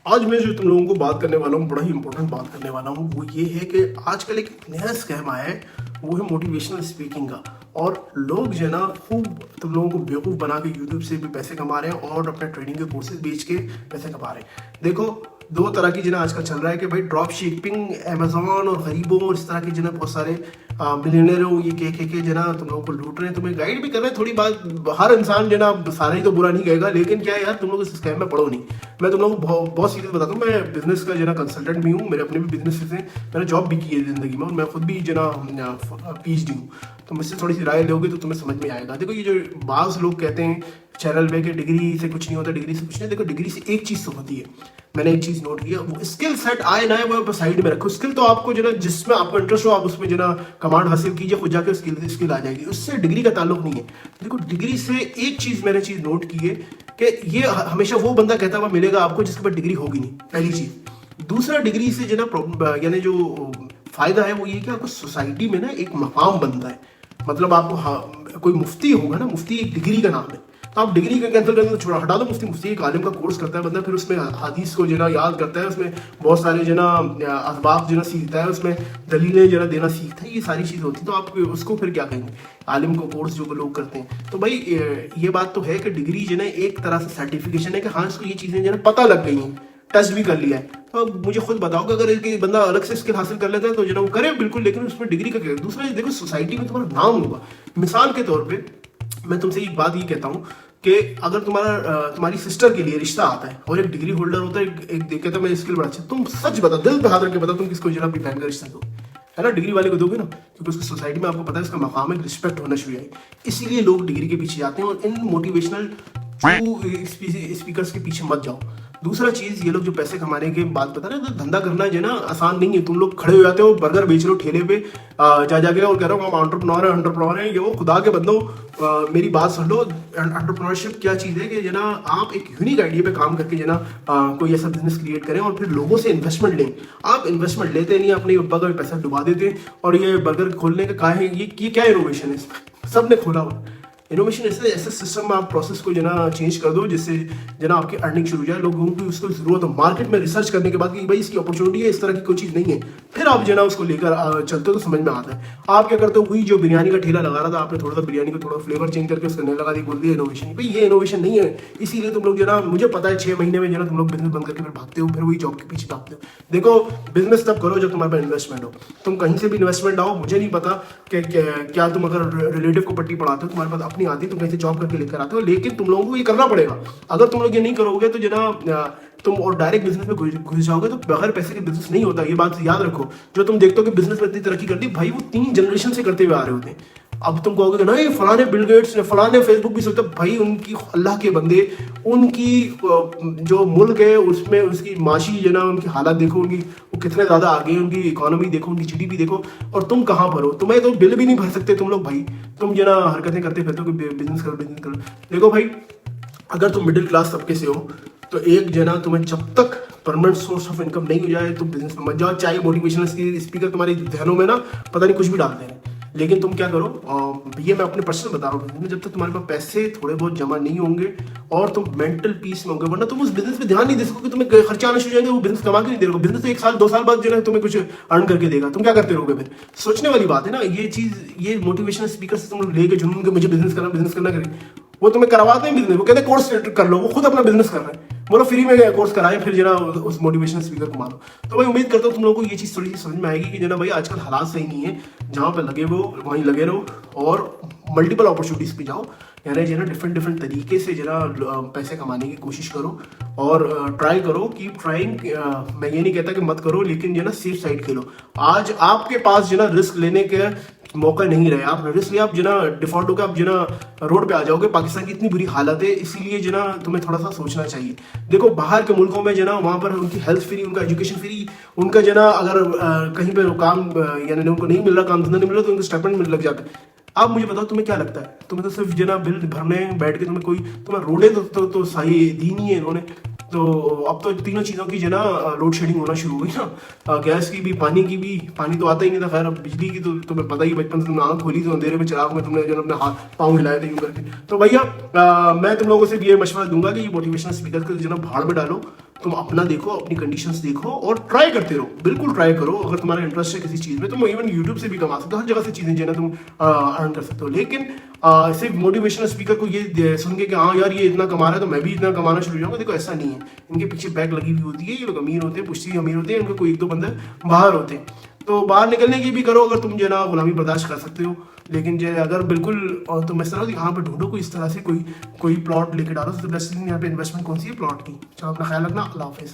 आज मैं जो तुम लोगों को बात करने वाला हूँ, बड़ा ही इंपॉर्टेंट बात करने वाला हूँ, वो ये है कि आजकल एक नया स्कैम आया है। वो है मोटिवेशनल स्पीकिंग का। और लोग जो है ना खूब तुम लोगों को बेवकूफ़ बना के यूट्यूब से भी पैसे कमा रहे हैं और अपने ट्रेडिंग के कोर्सेज बेच के पैसे कमा रहे हैं। देखो, दो तरह की जना आजकल चल रहा है कि भाई ड्रॉप शिपिंग, अमेजोन और गरीबों और इस तरह के जना बहुत सारे बिलियनर हो, ये के जना तुम लोगों को लूट रहे हैं, तुम्हें गाइड भी कर रहे हैं। थोड़ी बात, हर इंसान जना सारे ही तो बुरा नहीं कहेगा, लेकिन क्या है यार, तुम लोग इस स्कैम में पड़ो नहीं। मैं तुम लोगों को बहुत सीरियस बताता हूँ। मैं बिजनेस का जना कंसल्टेंट भी हूँ, मेरे अपने भी बिजनेस हैं, मैंने जॉब भी की है जिंदगी में, और मैं खुद भी जना PhD हूँ। तो मुझसे थोड़ी सी राय लोगे तो तुम्हें समझ में आएगा। देखो, ये जो बाज़ लोग कहते हैं चैनल पे कि डिग्री से कुछ नहीं होता, डिग्री से कुछ नहीं। देखो, डिग्री से एक चीज़ तो होती है। मैंने एक चीज़ नोट किया, वो स्किल सेट आए ना, वो साइड में रखो। स्किल तो आपको जो ना, जिसमें आपको इंटरेस्ट हो आप उसमें जो ना कमांड हासिल कीजिए, खुद जाके स्किल आ जाएगी। उससे डिग्री का ताल्लुक नहीं है। देखो, डिग्री से एक चीज़ मैंने नोट की है कि ये हमेशा वो बंदा कहता हुआ मिलेगा आपको जिसके पास डिग्री होगी नहीं, पहली चीज़। दूसरा, डिग्री से जो ना यानी जो फायदा है वो ये कि आपको सोसाइटी में ना एक मकाम बनता है। मतलब आपको, हाँ, कोई मुफ्ती होगा ना, मुफ्ती एक डिग्री का नाम है। तो आप डिग्री का कैंसिल करके तो छोड़ा, हटा दो मुफ्ती। मुफ्ती एक आलिम का कोर्स करता है बंदा, फिर उसमें हदीस को जना याद करता है, उसमें बहुत सारे जना असबाब जना सीखता है, उसमें दलीलें जना देना सीखता है, ये सारी चीज़ होती है। तो आप उसको फिर क्या कहेंगे, आलिम को कोर्स जो लोग करते हैं। तो भाई ये बात तो है कि डिग्री जो है एक तरह से सर्टिफिकेशन है कि हाँ, इसको ये चीज़ें जो है पता लग गई हैं, टेस्ट भी कर लिया है। तो अब मुझे खुद बताओ कि अगर एक बंदा अलग से स्किल हासिल कर लेता है तो जो वो करे बिल्कुल, लेकिन उसमें डिग्री का क्या। दूसरा, देखो, सोसाइटी में तुम्हारा नाम होगा। मिसाल के तौर पे मैं तुमसे एक बात ये कहता हूँ कि अगर तुम्हारी सिस्टर के लिए रिश्ता आता है और एक डिग्री होल्डर होता है, एक देखे तो मैं स्किल बड़ा अच्छा, तुम सच बता, दिल पे हाथ रख के बता, तुम किसको जरा अपनी बहन का रिश्ता दो, है ना? डिग्री वाले को दोगे ना, क्योंकि उसकी सोसाइटी में आपको पता है इसका मकाम है, रिस्पेक्ट होना शुरू है। इसीलिए लोग डिग्री के पीछे जाते हैं। और इन मोटिवेशनल स्पीकर्स के पीछे मत जाओ। दूसरा चीज, ये लोग जो पैसे कमाने की बात बता रहे हैं, तो धंधा करना जो है ना आसान नहीं है। तुम लोग खड़े हो जाते हो, बर्गर बेच रहे हो ठेले पे जा जाके, और कह रहे हो हम एंटरप्रेन्योर हैं। ये वो खुदा के बंदो, मेरी बात सुन लो। एंटरप्रेन्योरशिप क्या चीज़ है कि जना आप एक यूनिक आइडिया पे काम करके जना कोई ऐसा बिजनेस क्रिएट करें और फिर लोगों से इन्वेस्टमेंट लें। आप इन्वेस्टमेंट लेते नहीं, अपने बर्गर में पैसा डुबा देते हैं। और ये बर्गर खोलने का है, ये क्या इनोवेशन है इसमें? सबने खोला हुआ इनोवेशन। ऐसे सिस्टम में आप प्रोसेस को जना चेंज कर दो जिससे जना आपकी अर्निंग शुरू हो जाए, लोगों की उसको जरूरत हो। मार्केट में रिसर्च करने के बाद कि भाई इसकी अपॉर्चुनिटी है, इस तरह की कोई चीज़ नहीं है, फिर आप जना उसको लेकर चलते हो तो समझ में आता है। आप क्या करते हो, वही जो बिरयानी का ठेला लगा रहा था, आपने थोड़ा सा बिरयानी को थोड़ा फ्लेवर चेंज करके उसका नहीं लगा दी, बोल दिया इनोवेशन। भाई ये इनोवेशन नहीं है। इसीलिए तुम लोग जना, मुझे पता है 6 महीने में जना तुम लोग बिजनेस बंद करके फिर भागते हो, फिर वही जॉब के पीछे भागते हो। देखो, बिजनेस तब करो जब तुम्हारे पास इन्वेस्टमेंट हो। तुम कहीं से भी इन्वेस्टमेंट आओ, मुझे नहीं पता कि क्या तुम अगर रिलेटिव को पट्टी पढ़ाते हो, तुम्हारे पास अपनी आती, तुम कहीं से जॉब करके लेकर आते हो, लेकिन तुम लोगों को ये करना पड़ेगा। अगर तुम लोग ये नहीं करोगे तो जना तुम और डायरेक्ट बिजनेस में घुस जाओगे, तो बगैर पैसे के बिजनेस नहीं होता। ये बात याद रखो। जो तुम देखते हो कि बिजनेस में इतनी तरक्की करती, भाई वो 3 जनरेशन से करते हुए आ रहे होते हैं। अब तुम कहोगे कि नहीं, फलाने बिल गेट्स ने, फलाने फेसबुक भी सोचते, भाई उनकी, अल्लाह के बंदे, उनकी जो मुल्क है उसमें उसकी माशी जो ना, उनकी हालात देखो, उनकी वो कितने ज़्यादा आगे, उनकी इकोनॉमी देखो, उनकी GDP देखो, और तुम कहाँ पर हो? तुम्हें तो बिल भी नहीं भर सकते तुम लोग। भाई तुम जो ना हरकतें करते फिरते हो कि बिजनेस करो, बिजनेस करो। देखो भाई, अगर तुम मिडिल क्लास तबके से हो तो एक जना तुम्हें जब तक परमानेंट सोर्स ऑफ इनकम नहीं हो जाए तो बिजनेस में मत जाओ। चाहे मोटिवेशनल स्पीकर तुम्हारे ध्यानों में ना पता नहीं कुछ भी डालते हैं, लेकिन तुम क्या करो, ये मैं अपने पर्सनल बता रहा हूँ, जब तक तुम्हारे पास पैसे थोड़े बहुत जमा नहीं होंगे और तुम मेंटल पीस में होंगे, वरना तुम उस बिजनेस पे ध्यान नहीं दे सकोगे। तुम्हें खर्चा आना शुरू हो जाएगा, वो बिजनेस कमा के नहीं दे रहा। बिजनेस तो 1 साल 2 साल बाद जो है तुम्हें कुछ अर्न करके देगा। तुम क्या करते रहोगे? फिर सोचने वाली बात है ना ये चीज। ये मोटिवेशनल स्पीकर से तुम लोग लेके जुनून के मुझे बिजनेस करना करें, वो तुम्हें करवाते हैं बिजनेस, वो कहते हैं कोर्स कर लो, वो खुद अपना बिजनेस कर रहा है। बोलो फ्री में कोर्स कराए, फिर जना उस मोटिवेशनल स्पीकर को मारो। तो भाई उम्मीद करता हूँ तुम लोगों को ये चीज़ थोड़ी सी समझ में आएगी कि जना भाई आजकल हालात सही नहीं है। जहाँ पे लगे वो वहीं लगे रहो और मल्टीपल अपॉर्चुनिटीज़ पे जाओ। यानी जना डिफरेंट तरीके से जना पैसे कमाने की कोशिश करो और ट्राई करो, कीप ट्राइंग। मैं ये नहीं कहता कि मत करो, लेकिन जना सेफ साइड खेलो। आज आपके पास जना रिस्क लेने के मौका नहीं रहे, आप रिस्क लिया, आप जना डिफॉल्ट होकर आप जना रोड पे आ जाओगे। पाकिस्तान की इतनी बुरी हालत है, इसीलिए जना तुम्हें थोड़ा सा सोचना चाहिए। देखो, बाहर के मुल्कों में जना वहाँ पर उनकी हेल्थ फ्री, उनका एजुकेशन फ्री, उनका जना अगर कहीं पे काम यानी उनको नहीं मिल रहा, काम धंधा नहीं मिल रहा, तो उनको स्टाइपेंड लग जाता है। आप मुझे बताओ, तुम्हें क्या लगता है? तुम्हें तो सिर्फ जना बिल भरने बैठ के तुम्हें रोडें तो सही दी नहीं है इन्होंने। तो अब तो तीनों चीज़ों की जो ना लोड शेडिंग होना शुरू हो गई ना, गैस की भी, पानी की भी। पानी तो आता ही नहीं था, खैर अब बिजली की तो तुम्हें पता ही, बचपन से तुमने आँख खोली तो अंधेरे में चिराग में तुमने जो अपने हाथ पाँव हिलाए थे यूँ करके। तो भैया मैं तुम लोगों से भी ये मशवरा दूंगा कि ये मोटिवेशनल स्पीकर को जो ना भाड़ में डालो तुम अपना देखो, अपनी कंडीशंस देखो और ट्राई करते रहो, बिल्कुल ट्राई करो। अगर तुम्हारा इंटरेस्ट है किसी चीज़ में, तुम इवन यूट्यूब से भी कमा सकते हो, हर जगह से चीज़ें जो है ना तुम अर्न कर सकते हो। लेकिन सिर्फ मोटिवेशनल स्पीकर को ये सुन के कि हाँ यार ये इतना कमा रहा है तो मैं भी इतना कमाना शुरू हो जाऊंगा, देखो ऐसा नहीं है। इनके पीछे बैक लगी हुई होती है, ये लोग अमीर होते हैं, पुश्ती अमीर होते हैं, इनके कोई एक दो बंदे बाहर होते हैं। तो बाहर निकलने की भी करो अगर तुम जो है ना गुलामी बर्दाश्त कर सकते हो। लेकिन जो है अगर बिल्कुल तुम इस तरह यहाँ पे ढूंढो कोई इस तरह से कोई प्लॉट लेके डालो। सबसे बेस्ट थिंग यहाँ पे इन्वेस्टमेंट कौन सी है? प्लॉट की। चलो अपना ख्याल रखना, अल्लाह हाफिज़।